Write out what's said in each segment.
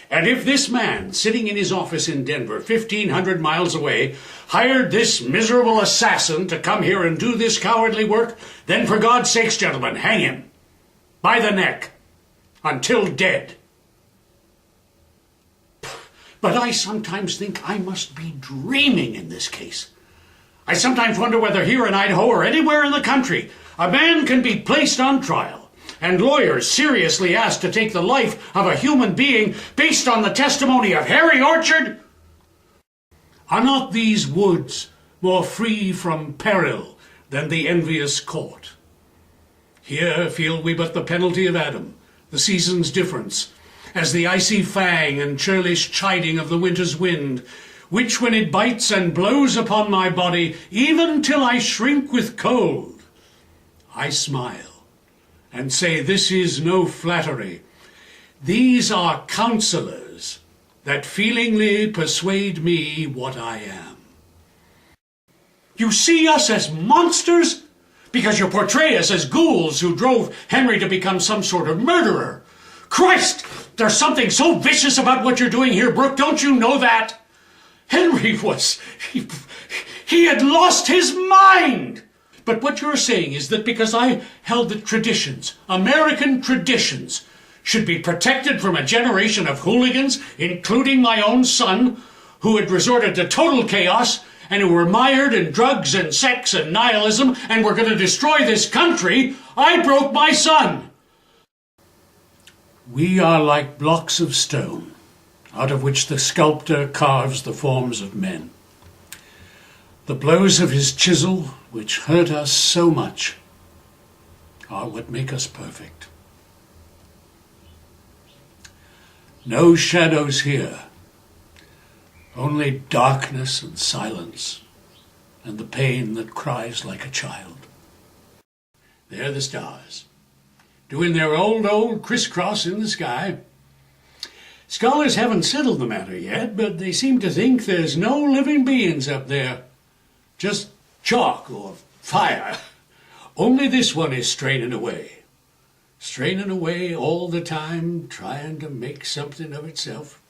And if this man, sitting in his office in Denver, 1,500 miles away, hired this miserable assassin to come here and do this cowardly work, then for God's sakes, gentlemen, hang him by the neck until dead. But I sometimes think I must be dreaming in this case. I sometimes wonder whether here in Idaho or anywhere in the country, a man can be placed on trial and lawyers seriously asked to take the life of a human being based on the testimony of Harry Orchard? Are not these woods more free from peril than the envious court? Here feel we but the penalty of Adam, the season's difference, as the icy fang and churlish chiding of the winter's wind, which when it bites and blows upon my body, even till I shrink with cold, I smile and say, this is no flattery. These are counselors that feelingly persuade me what I am. You see us as monsters? Because you portray us as ghouls who drove Henry to become some sort of murderer. Christ! There's something so vicious about what you're doing here, Brooke. Don't you know that? Henry was... He had lost his mind! But what you're saying is that because I held that traditions, American traditions, should be protected from a generation of hooligans, including my own son, who had resorted to total chaos and who were mired in drugs and sex and nihilism and were going to destroy this country, I broke my son. We are like blocks of stone, out of which the sculptor carves the forms of men. The blows of his chisel, which hurt us so much, are what make us perfect. No shadows here, only darkness and silence, and the pain that cries like a child. There the stars, doing their old crisscross in the sky. Scholars haven't settled the matter yet, but they seem to think there's no living beings up there. Just chalk or fire. Only this one is straining away all the time, trying to make something of itself.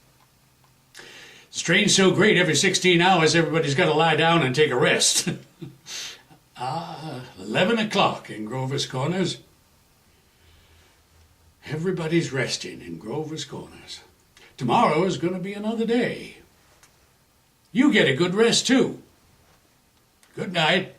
Strain's so great, every 16 hours everybody's got to lie down and take a rest. 11 o'clock in Grover's Corners. Everybody's resting in Grover's Corners. Tomorrow is going to be another day. You get a good rest too. Good night.